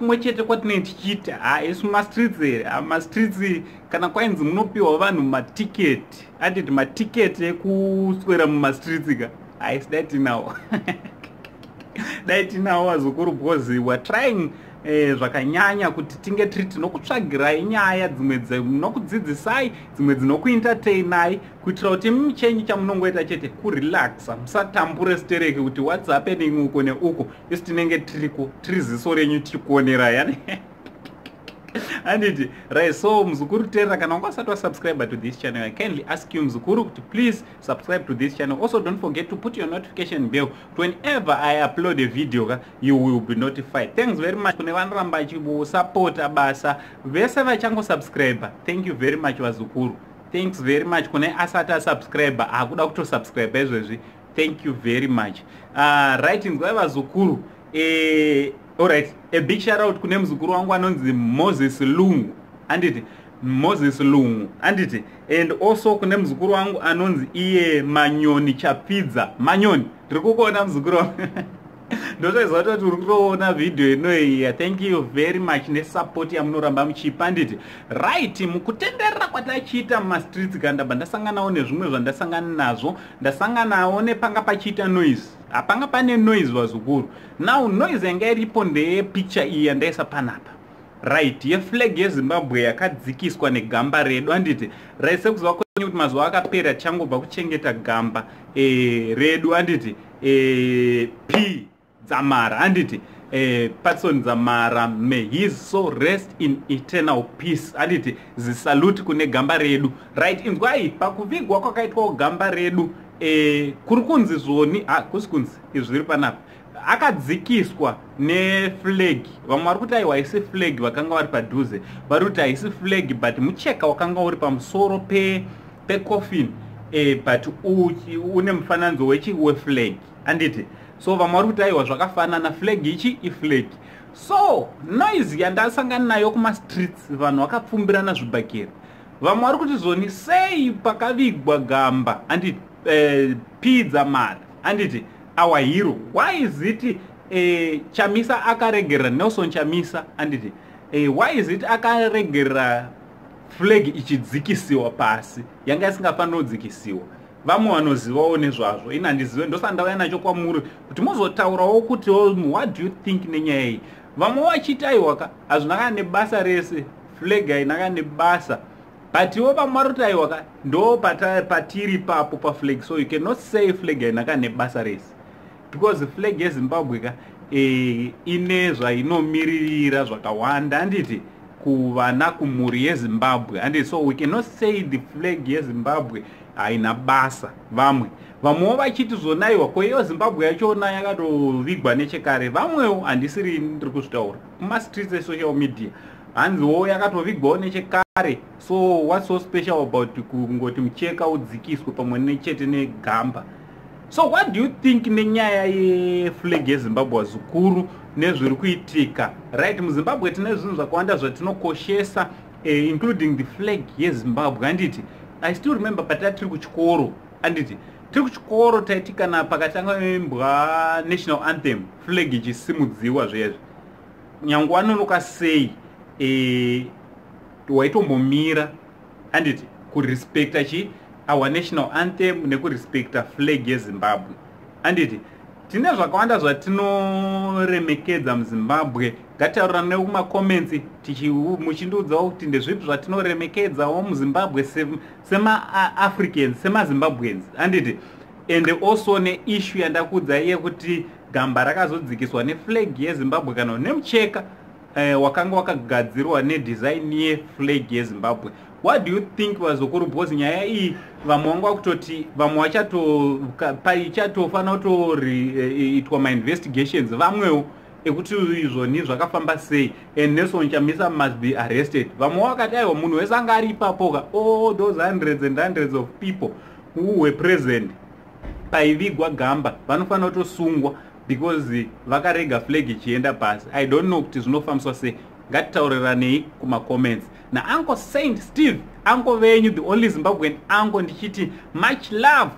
kumwe chete kwatinenge tichiita isu mastreets mastreets kana kwainzi munopiwa vanhu matiketi anditi matiketi ekuswera mumastreets ka sidai tinawo dai tinawo vazukuru because weare trying zvakanyanya kuti tinge tiri tinokutsvagirai nyaya dzimwe dzinokudzidzisai dzimwe dzinokuentertainai kuitira kuti michenyi chamunongoita chete kurelaxa musatambure stereki kuti what's happening uko neuko isu tinenge tiriko tiri ziso renyu tirikuonera yani anditi right. So mzukuru tera kana wanga usati wasubscribe to this channel, I kindly ask you mzukuru to please subscribe to this channel. Also don't forget to put your notification bell to whenever I upload a video you will be notified. Thanks very much kune vanramba support basa vese vachango subscribe. Thank you very much vazukuru. Thanks very much kune asata subscriber akuda kuto subscribe izvezvi. Thank you very much. Right ngwa vazukuru alright, a big shout out kune mzukuru wangu anonzi Moses Lungu anditi Moses Lungu anditi, and also kune mzukuru wangu anonzi iye Manyoni Chapidza. Manyoni tiri kukuona mzukuru wangu ndotoziva kuti uri kutoona video inoiya. Thank you very much nesupport yamunoramba muchipa anditi right. Mukutenderera kwatachiita mumastreets kandabva ndasanganawo nezvimwe zvandasangana nazvo, ndasanganawo nepanga pachiita noise. Apanga pane noise vazukuru. Now noise yanga iripo ndeyepicture iyi yandaisa panapa right, yeflag yeZimbabwe yakadzikiswa negamba redu anditi right. Sekuziva kwenyu kuti mazuva akapera tichangobva kuchengeta gamba redu anditi P Dzamara anditi Patson Dzamara, may his soul rest in eternal peace anditi zisalute kune gamba redu right. Inzwai pakuvigwa kwakaitwa gamba redu kuri kunzi zvoni kusi kunzi izvi zviri panapa akadzikiswa neflag. Vamwe vari kuti aiwa haisi flag, vakanga vari padhuze vari kuti haisi flag but mucheka wakanga uri pamusoro pecoffin but une mufananidzo weflag anditi. So vamwe vari kuti aiwa zvakafanana, flag ichi iflag. So noise yandasangana nayo kumastreets vanhu vakapfumbirana zvibhakera. Vamwe vari kuti zvoni sei pakavigwa gamba anditi P Dzamara anditi our hero, why is it Chamisa akaregera Nelson Chamisa anditi why is it akaregera flag ichidzikisiwa pasi yanga isingafanira kudzikisiwa? Vamwe vanozivawo nezvazvo, ini handizive, ndosandauya nacho kwamuri kuti muzotaurawo kuti what do you think nenyaya iyi. Vamwe vachiti aiwaka hazvina kana nebasa rese, flag haina kana nebasa, but iwo vamwe vari kuti aiwaka ndo patiri papo paflag. So you cannot say flag haina kana nebasa rese because flag yeZimbabwe ine zvainomiririra zvakawanda anditi kuvana kumhuri yeZimbabwe anditi. So we cannot say the flag yeZimbabwe haina basa. Vamwewo vachiti zvonaiwa kweiyo Zimbabwe yachona yakatovigwa nechekare. Vamwewo handisiri ndiri kuzvitaura kumastreets esocial media hanziwo yakatovigwawo nechekare. So what's so special about kungoti mucheka udzikiswe pamwe nechete negamba? So what do you think nenyaya yeflag yeZimbabwe wazukuru nezviri kuitika right? MuZimbabwe tine zvinhu zvakawanda zvatinokoshesa including the flag yeZimbabwe anditi. I still remember patata tiri kuchikoro anditi, tiri kuchikoro taiti kana pakatanga imbwa national anthem flag ichisimudziwa zvezvi nyange wanonoka sei waitombomira anditi kurespecta our national anthem nekurespecta flag yeZimbabwe anditi. Tine zvakawanda zvatinoremekedza muZimbabwe. Ngataurira nekumacomments muchindiudzawo kuti ndezvipi zvatinoremekedzawo muZimbabwe sema-Africans, sema-Zimbabweans anditi. And also neissue yandakuudza yekuti gamba rakazodzikiswa neflag yeZimbabwe kana nemucheka wakanga wakagadzirwa nedesign yeflag yeZimbabwe. What do you think vazukuru? Because nyaya iyi vamwe vanga kutoti vamwe ichatofanira kutoitwa ma-investigations vamwewo ekuti izvoni zvakafamba sei and Nelson Chamisa must be arrested. Vamwe vakati aiwa munhu wese anga ari ipapoka all those hundreds and hundreds of people who were present paivigwa gamba vanofanira kutosungwa because vakarega flag ichienda pasi. I don't know kuti zvinofambiswa sei. Ngatitauriranei kumacomments. Na Uncle Saint Steve, uncle venyu, the only Zimbabwean uncle, ndichiti much love.